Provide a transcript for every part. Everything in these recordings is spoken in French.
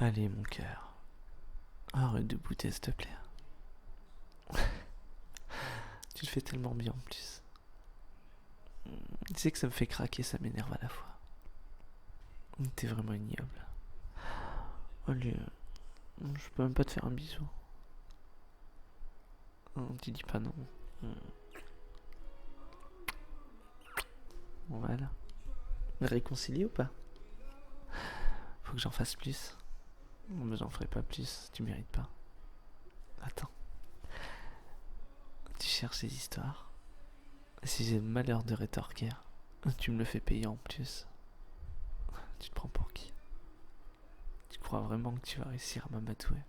Allez, mon cœur. Arrête de bouder, s'il te plaît. Tu le fais tellement bien en plus. Tu sais que ça me fait craquer, ça m'énerve à la fois. T'es vraiment ignoble. Allez, je peux même pas te faire un bisou. Tu dis pas non. Voilà. Réconcilier ou pas? Faut que j'en fasse plus. Mais j'en ferai pas plus, tu mérites pas. Attends. Tu cherches des histoires. Si j'ai le malheur de rétorquer, tu me le fais payer en plus. Tu te prends pour qui? Tu crois vraiment que tu vas réussir à m'amatouer?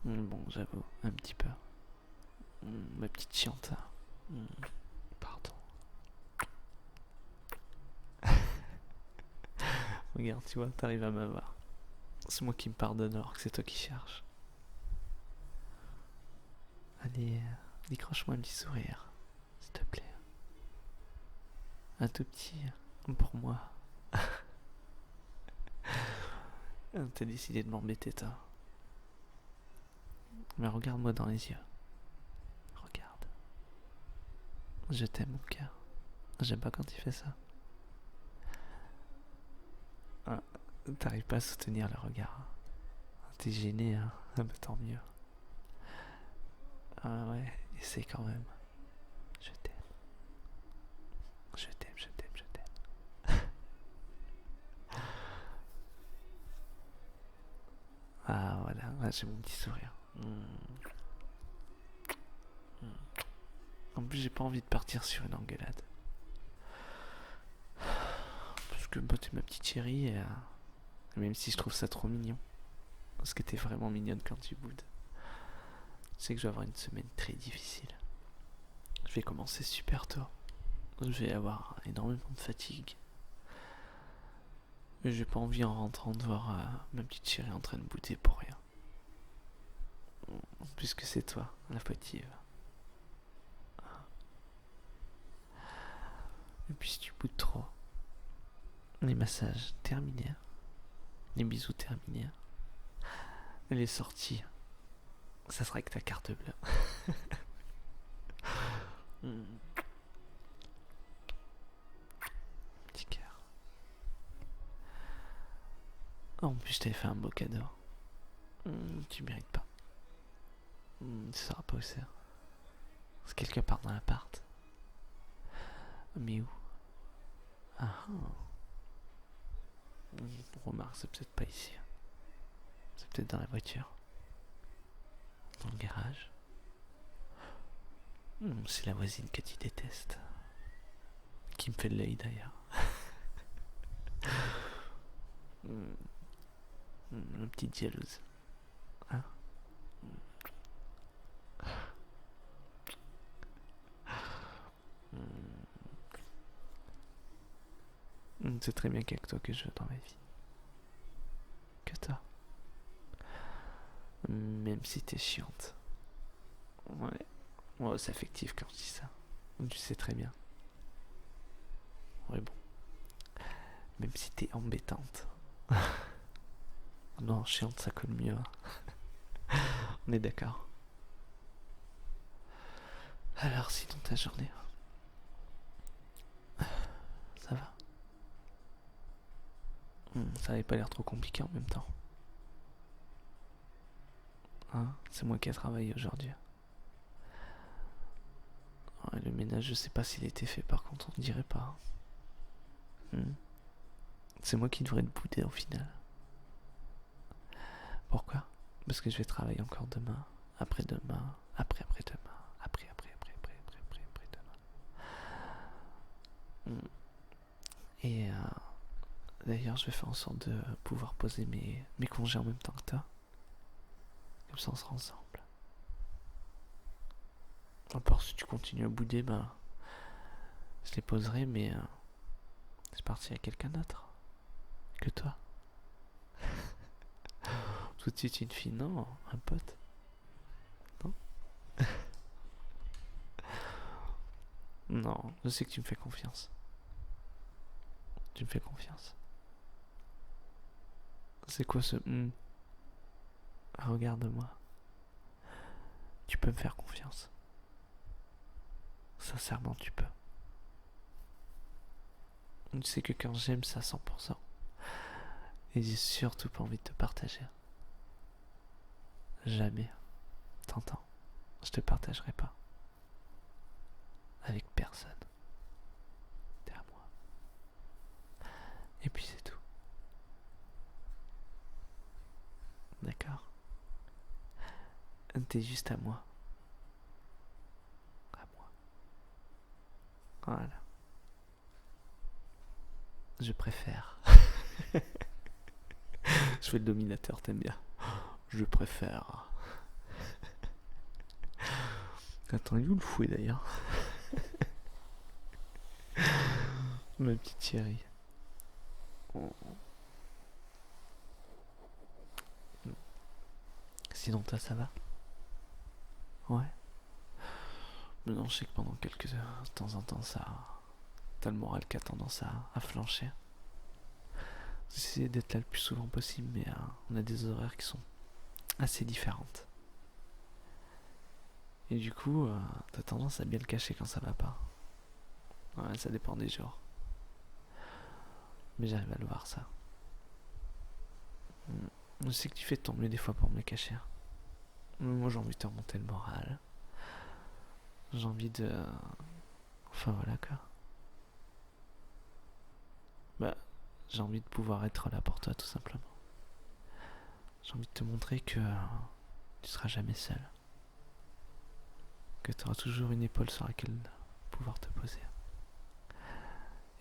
Bon, j'avoue, un petit peu. Ma petite chiante. Pardon. Regarde, tu vois, t'arrives à m'avoir. C'est moi qui me pardonne alors que c'est toi qui cherches. Allez, décroche-moi un petit sourire, s'il te plaît. Un tout petit, pour moi. T'as décidé de m'embêter, toi. Mais regarde-moi dans les yeux. Regarde. Je t'aime, mon cœur. J'aime pas quand tu fais ça. Ah, t'arrives pas à soutenir le regard. T'es gêné, hein? Ah bah tant mieux. Ah ouais, essaie quand même. Je t'aime. Je t'aime, je t'aime, je t'aime. Ah voilà, ouais, j'ai mon petit sourire. En plus, j'ai pas envie de partir sur une engueulade. Parce que bah, t'es ma petite chérie et même si je trouve ça trop mignon. Parce que t'es vraiment mignonne quand tu boudes. Tu sais que je vais avoir une semaine très difficile. Je vais commencer super tôt. Je vais avoir énormément de fatigue. Et j'ai pas envie en rentrant de voir ma petite chérie en train de bouder pour rien. Puisque c'est toi, la fautive. Et puis si tu boudes trop, les massages terminés, les bisous terminés, et les sorties, ça sera avec ta carte bleue. Petit cœur. En plus, je t'avais fait un beau cadeau. Tu mérites pas. Tu sauras pas où c'est. C'est quelque part dans l'appart. Mais où? Ah remarque, c'est peut-être pas ici. C'est peut-être dans la voiture. Dans le garage. C'est la voisine que tu détestes. Qui me fait de l'œil d'ailleurs. Une petite jalouse. Hein? C'est très bien qu'avec toi que je veux dans ma vie. Que toi. Même si t'es chiante. Ouais. Ouais, c'est affectif quand je dis ça. Tu sais très bien. Ouais, bon. Même si t'es embêtante. Non, chiante, ça colle mieux. On est d'accord. Alors, sinon ta journée. Ça va? Ça avait pas l'air trop compliqué en même temps. Hein? C'est moi qui ai travaillé aujourd'hui. Ouais, le ménage, je sais pas s'il était fait, par contre, on dirait pas. C'est moi qui devrais te bouder au final. Pourquoi? Parce que je vais travailler encore demain, après-demain, après-après-demain, après-après-après-après-après-demain. Et d'ailleurs, je vais faire en sorte de pouvoir poser mes congés en même temps que toi. Comme ça, on sera ensemble. À part si tu continues à bouder, bah, je les poserai, mais c'est parti à quelqu'un d'autre que toi. Tout de suite une fille, non, un pote. Non. Non, je sais que tu me fais confiance. Tu me fais confiance. C'est quoi ce Regarde-moi. Tu peux me faire confiance. Sincèrement, tu peux. Tu sais que quand j'aime, c'est à 100%. Et j'ai surtout pas envie de te partager. Jamais. T'entends? Je te partagerai pas. Avec personne. T'es à moi. Et puis c'est tout. D'accord? T'es juste à moi. À moi. Voilà. Je préfère. Je fais le dominateur, t'aimes bien. Je préfère. Attends, il est où le fouet d'ailleurs? Ma petite chérie. Oh. Sinon, toi, ça va? Ouais. Mais non, je sais que pendant quelques heures, de temps en temps, ça. T'as le moral qui a tendance à flancher. J'essaie d'être là le plus souvent possible, mais on a des horaires qui sont assez différentes. Et du coup, t'as tendance à bien le cacher quand ça va pas. Ouais, ça dépend des jours. Mais j'arrive à le voir, ça. Je sais que tu fais de ton mieux des fois pour me le cacher. Mais moi, j'ai envie de te remonter le moral. J'ai envie de. Enfin, voilà quoi. Bah, j'ai envie de pouvoir être là pour toi, tout simplement. J'ai envie de te montrer que tu seras jamais seul. Que tu auras toujours une épaule sur laquelle pouvoir te poser.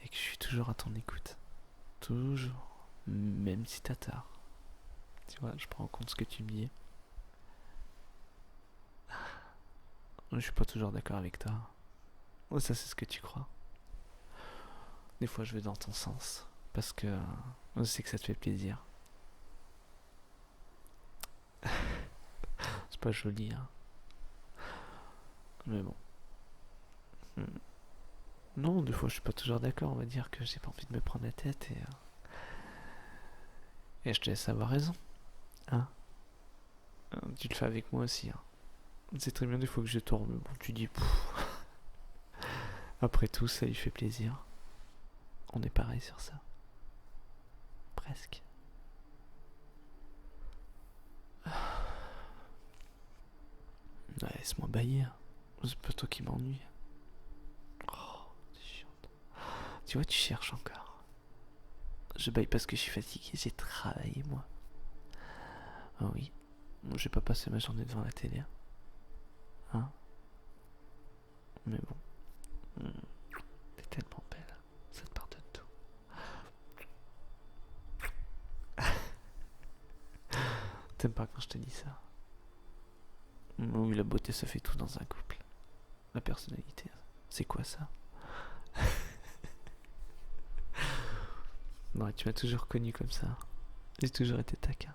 Et que je suis toujours à ton écoute. Toujours. Même si t'as tort. Tu vois, je prends en compte ce que tu me dis. Je suis pas toujours d'accord avec toi. Oh, ça, c'est ce que tu crois. Des fois, je vais dans ton sens. Parce que je sais que ça te fait plaisir. C'est pas joli, hein. Mais bon. Non, des fois, je suis pas toujours d'accord. On va dire que j'ai pas envie de me prendre la tête et je te laisse avoir raison. Hein? Tu le fais avec moi aussi, hein. C'est très bien des fois que je tourne, mais bon, tu dis, après tout, ça lui fait plaisir. On est pareil sur ça. Presque. Ouais, laisse-moi bailler. C'est pas toi qui m'ennuie. Oh, c'est chiant. Tu vois, tu cherches encore. Je baille parce que je suis fatigué, j'ai travaillé moi. Ah oui. Bon, j'ai pas passé ma journée devant la télé. Hein? Mais bon. T'es tellement belle. Ça te pardonne tout. T'aimes pas quand je te dis ça? Oui, la beauté ça fait tout dans un couple. La personnalité, c'est quoi ça? Non, tu m'as toujours connu comme ça. J'ai toujours été taquin.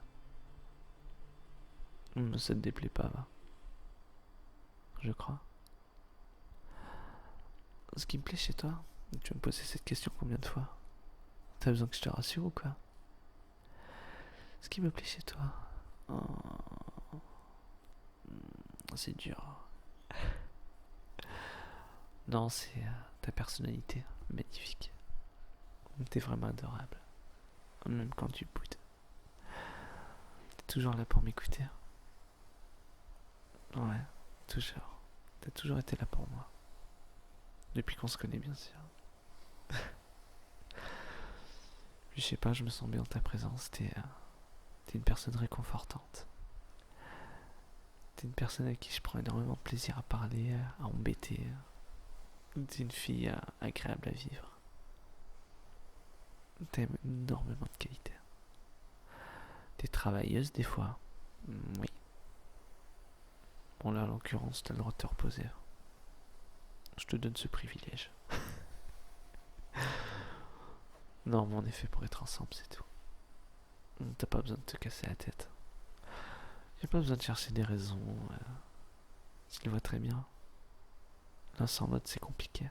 Ça te déplaît pas, va? Je crois. Ce qui me plaît chez toi, tu vas me poser cette question combien de fois? T'as besoin que je te rassure ou quoi? Ce qui me plaît chez toi, oh, c'est dur. Non, c'est ta personnalité, magnifique. T'es vraiment adorable, même quand tu boudes. T'es toujours là pour m'écouter. Ouais, toujours. T'as toujours été là pour moi. Depuis qu'on se connaît, bien sûr. Puis je sais pas, je me sens bien dans ta présence. T'es une personne réconfortante. T'es une personne avec qui je prends énormément de plaisir à parler, à embêter. T'es une fille agréable à vivre. T'as énormément de qualité. T'es travailleuse des fois. Oui. Bon là, en l'occurrence, t'as le droit de te reposer. Je te donne ce privilège. Non, mais on est fait pour être ensemble, c'est tout. T'as pas besoin de te casser la tête. Y'a pas besoin de chercher des raisons. Je le vois très bien. Là, sans mode, c'est compliqué.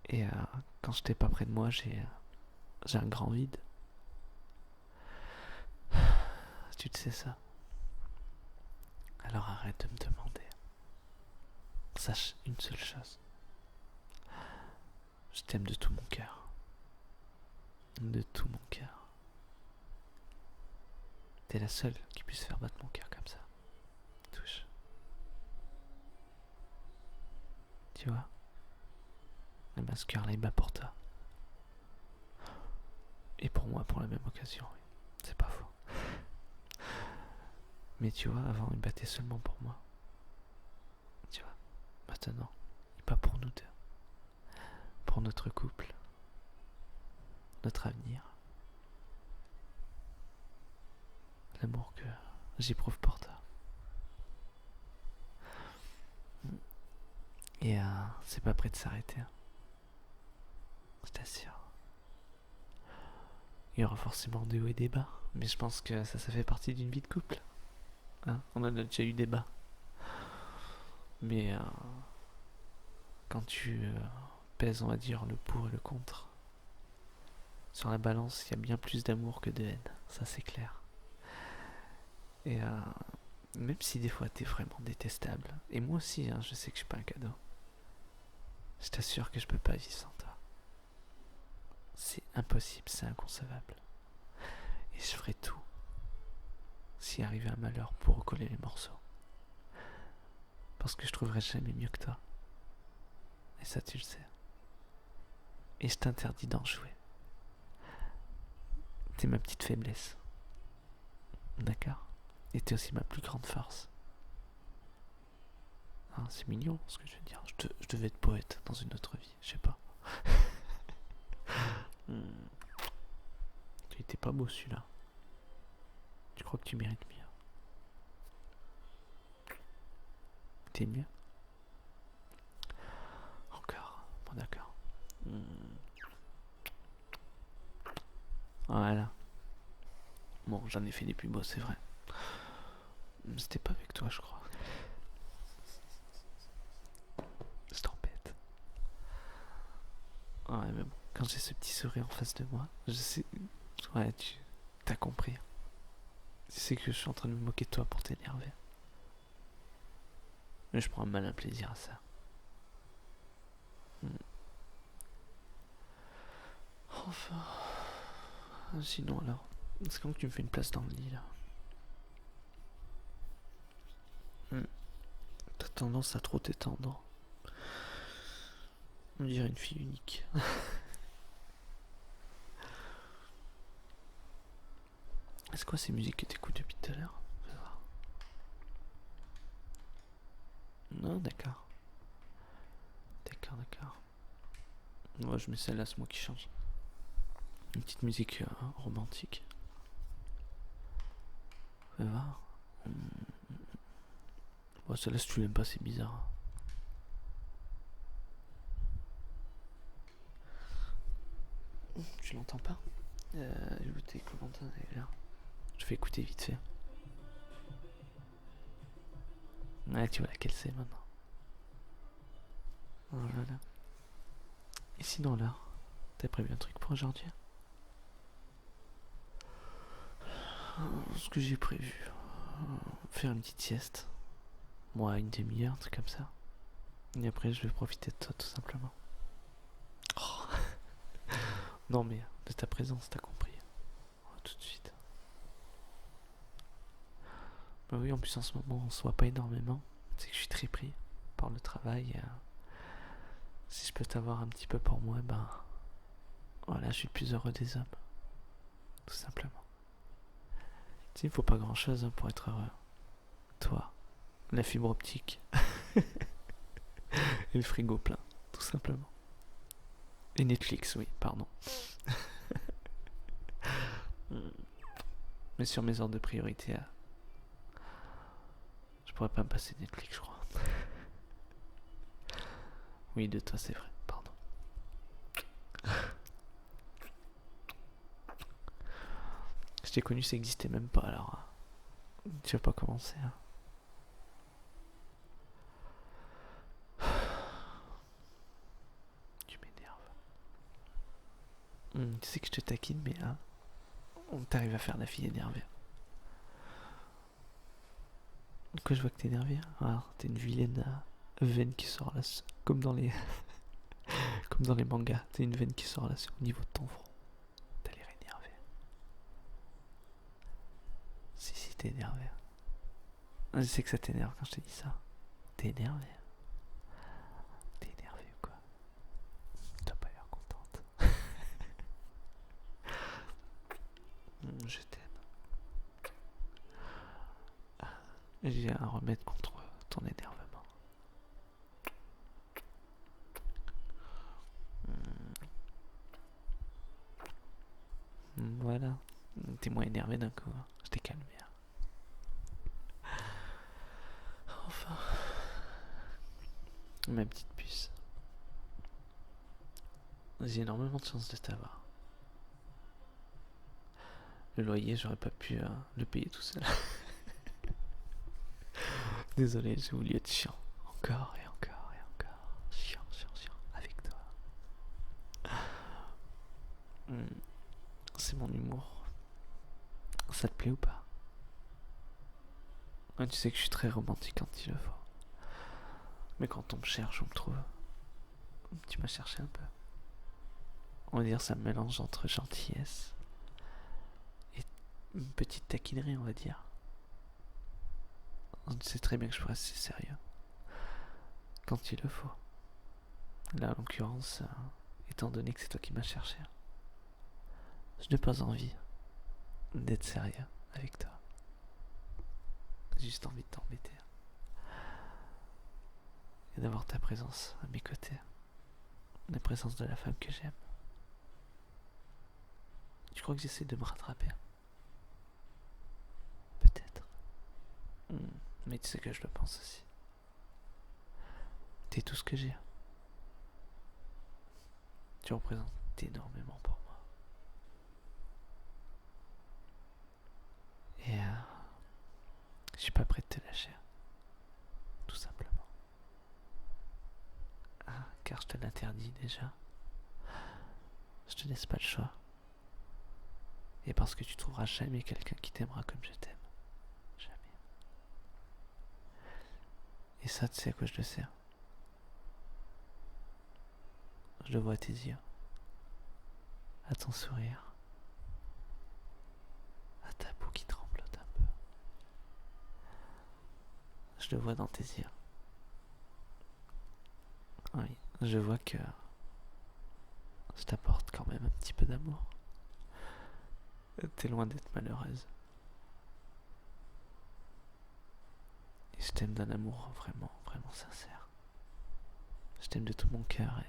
Et quand je t'ai pas près de moi, j'ai un grand vide. tu le sais ça. Alors arrête de me demander. Sache une seule chose. Je t'aime de tout mon cœur. De tout mon cœur. T'es la seule qui puisse faire battre mon cœur comme ça. Touche. Tu vois, le masqueur là il bat pour toi. Et pour moi pour la même occasion, oui. C'est pas faux. Mais tu vois, avant il battait seulement pour moi. Tu vois, maintenant, il bat pour nous deux. Pour notre couple. Notre avenir. L'amour que j'éprouve pour toi. Et c'est pas prêt de s'arrêter. Je t'assure. Il y aura forcément des hauts et des bas. Mais je pense que ça fait partie d'une vie de couple. Hein, on en a déjà eu des bas. Mais quand tu pèses, on va dire, le pour et le contre, sur la balance, il y a bien plus d'amour que de haine. Ça, c'est clair. Et même si des fois t'es vraiment détestable, et moi aussi, hein, je sais que je suis pas un cadeau, je t'assure que je peux pas vivre sans toi. C'est impossible, c'est inconcevable. Et je ferai tout, s'il arrivait un malheur, pour recoller les morceaux. Parce que je trouverai jamais mieux que toi. Et ça, tu le sais. Et je t'interdis d'en jouer. T'es ma petite faiblesse. D'accord? Et t'es aussi ma plus grande force. Hein, c'est mignon ce que je veux dire. Je devais être poète dans une autre vie, je sais pas. Il était pas beau celui-là. Tu crois que tu mérites mieux? T'es mieux? Encore. Bon d'accord. Voilà. Bon, j'en ai fait des plus beaux, c'est vrai. C'était pas avec toi, je crois. Je t'embête. Ouais, mais bon, quand j'ai ce petit sourire en face de moi, je sais. Ouais, tu t'as compris. Tu sais que je suis en train de me moquer de toi pour t'énerver. Mais je prends un malin plaisir à ça. Enfin. Sinon alors, c'est quand que tu me fais une place dans le lit là? T'as tendance à trop t'étendre. On dirait une fille unique. C'est quoi ces musiques que t'écoutes depuis tout à l'heure? Non, d'accord. D'accord. Moi je mets celle-là, c'est moi qui change. Une petite musique romantique. Fais voir. Bon, celle-là, si tu l'aimes pas, c'est bizarre. Tu l'entends pas? Écoutez, comment elle est là? Je vais écouter vite fait. Ouais, tu vois laquelle c'est maintenant. Voilà. Et sinon là, t'as prévu un truc pour aujourd'hui? Ce que j'ai prévu, faire une petite sieste. Moi, une demi-heure, un truc comme ça. Et après, je vais profiter de toi, tout simplement. Oh. Non, mais de ta présence, t'as compris. Oh, tout de suite. Bah oui, en plus, en ce moment, on se voit pas énormément. C'est que je suis très pris par le travail. Si je peux t'avoir un petit peu pour moi, ben voilà, je suis le plus heureux des hommes. Tout simplement. Tu sais, il faut pas grand chose pour être heureux. Toi, la fibre optique et le frigo plein, tout simplement. Et Netflix, oui, pardon. Mais sur mes ordres de priorité, je pourrais pas me passer Netflix, je crois. Oui, de toi, c'est vrai, pardon. Je t'ai connu, ça existait même pas, alors tu vas pas commencer. Hein. Tu m'énerves. Tu sais que je te taquine, mais on t'arrive à faire la fille énervée. Quoi, je vois que t'es énervé. Ah, t'as une vilaine veine qui sort là, comme dans les, comme dans les mangas. T'as une veine qui sort là, au niveau de ton front. T'as l'air énervé. Si, t'es énervé. Je sais que ça t'énerve quand je te dis ça. T'es énervé. T'es énervé ou quoi? T'as pas l'air contente. Je t'aime. J'ai un remède contre ton énervement. Voilà. T'es moins énervé d'un coup. Je t'ai calmé. Enfin. Ma petite puce. J'ai énormément de chance de t'avoir. Le loyer, j'aurais pas pu le payer tout seul. Désolé, j'ai voulu être chiant. Encore et encore et encore. Chiant avec toi. C'est mon humour. Ça te plaît ou pas? Ouais, tu sais que je suis très romantique quand il le faut. Mais quand on me cherche, on me trouve. Tu m'as cherché un peu. On va dire ça me mélange entre gentillesse et une petite taquinerie, on va dire. On sait très bien que je pourrais rester sérieux. Quand il le faut. Là, en l'occurrence, étant donné que c'est toi qui m'as cherché, je n'ai pas envie d'être sérieux avec toi. J'ai juste envie de t'embêter. Et d'avoir ta présence à mes côtés. La présence de la femme que j'aime. Tu crois que j'essaie de me rattraper? Peut-être. Mais tu sais que je le pense aussi. T'es tout ce que j'ai. Tu représentes énormément pour moi. Et je suis pas prêt de te lâcher. Tout simplement. Car je te l'interdis déjà. Je te laisse pas le choix. Et parce que tu trouveras jamais quelqu'un qui t'aimera comme je t'aime. Jamais. Et ça, tu sais à quoi je le sais. Je le vois à tes yeux. À ton sourire. À ta peau qui tremblote un peu. Je le vois dans tes yeux. Oui, je vois que je t'apporte quand même un petit peu d'amour. T'es loin d'être malheureuse. Et je t'aime d'un amour vraiment, vraiment sincère. Je t'aime de tout mon cœur et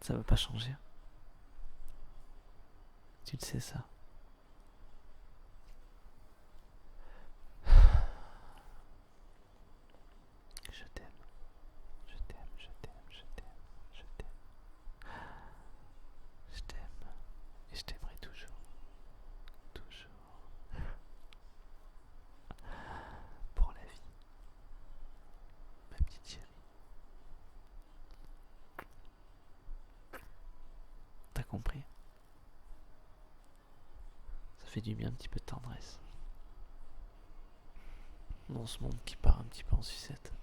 ça va pas changer. Tu le sais ça. Je t'aime. Je t'aime, je t'aime, je t'aime, je t'aime. Je t'aime. Et je t'aimerai toujours. Toujours. Pour la vie. Ma petite chérie. T'as compris? Ça fait du bien un petit peu de tendresse. Dans ce monde qui part un petit peu en sucette.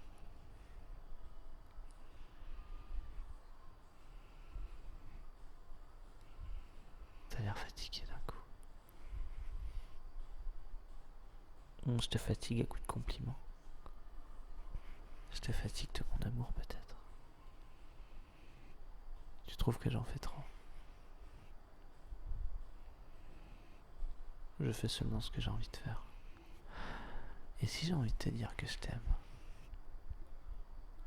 T'as l'air fatigué d'un coup. Je te fatigue à coups de compliments. Je te fatigue de mon amour peut-être. Tu trouves que j'en fais trop? Je fais seulement ce que j'ai envie de faire. Et si j'ai envie de te dire que je t'aime,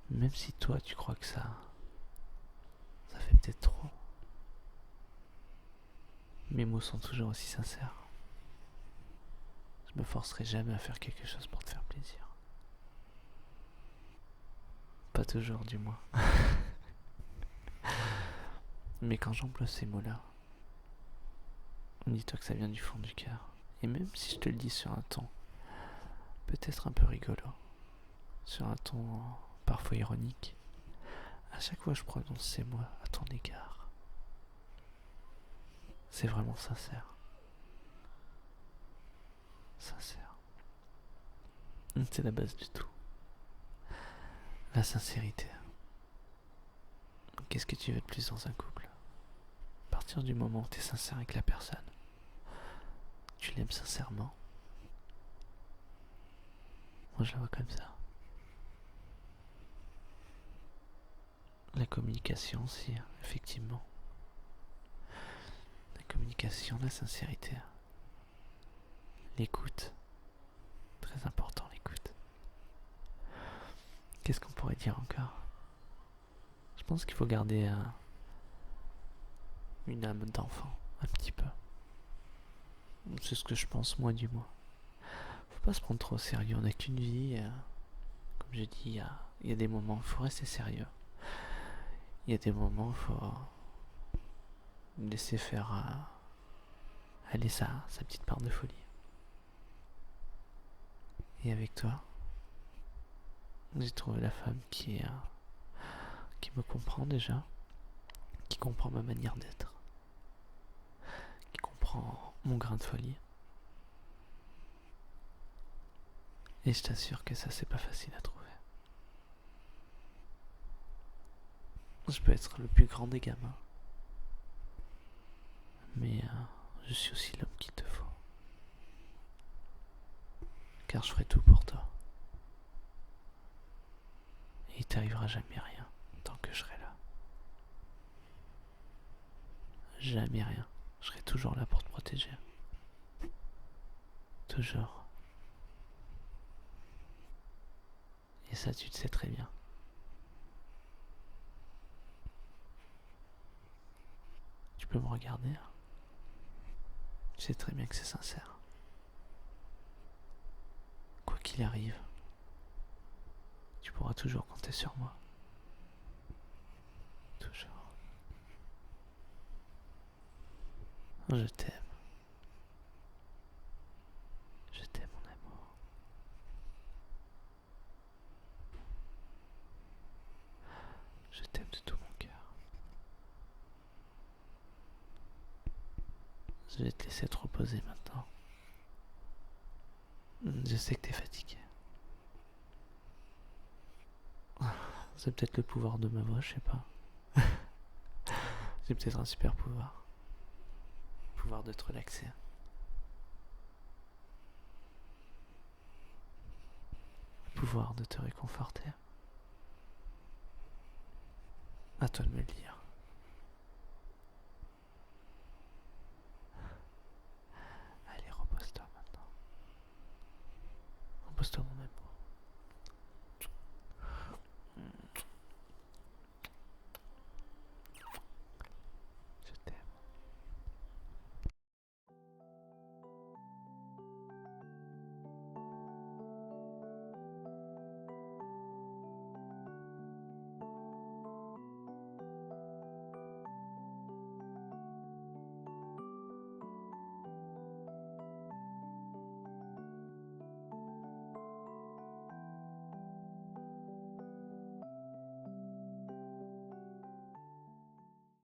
même si toi tu crois que ça fait peut-être trop, mes mots sont toujours aussi sincères. Je me forcerai jamais à faire quelque chose pour te faire plaisir. Pas toujours du moins. Mais quand j'emploie ces mots-là, dis-toi que ça vient du fond du cœur. Et même si je te le dis sur un ton peut-être un peu rigolo, sur un ton parfois ironique, à chaque fois que je prononce ces mots à ton égard, c'est vraiment sincère. Sincère. C'est la base du tout. La sincérité. Qu'est-ce que tu veux de plus dans un couple? À partir du moment où tu es sincère avec la personne, tu l'aimes sincèrement. Moi je la vois comme ça. La communication aussi, effectivement. La communication, la sincérité. L'écoute. Très important l'écoute. Qu'est-ce qu'on pourrait dire encore? Je pense qu'il faut garder une âme d'enfant, un petit peu. C'est ce que je pense, moi du moins. Faut pas se prendre trop au sérieux, on n'a qu'une vie. Comme j'ai dit, il y a des moments où il faut rester sérieux. Il y a des moments où il faut laisser faire aller sa petite part de folie. Et avec toi, j'ai trouvé la femme qui me comprend déjà, qui comprend ma manière d'être, qui comprend mon grain de folie. Et je t'assure que ça, c'est pas facile à trouver. Je peux être le plus grand des gamins, mais je suis aussi l'homme qu'il te faut. Car je ferai tout pour toi. Et il t'arrivera jamais rien tant que je serai là. Jamais rien. Je serai toujours là pour te protéger. Toujours. Et ça, tu le sais très bien. Tu peux me regarder. Tu sais très bien que c'est sincère. Quoi qu'il arrive, tu pourras toujours compter sur moi. Toujours. Je t'aime. Je t'aime, mon amour. Je t'aime de tout mon cœur. Je vais te laisser te reposer maintenant. Je sais que t'es fatigué. C'est peut-être le pouvoir de ma voix, je sais pas. C'est peut-être un super pouvoir. Le pouvoir de te relaxer. Le pouvoir de te réconforter. À toi de me le dire. Allez, repose-toi maintenant. Repose-toi, mon amour.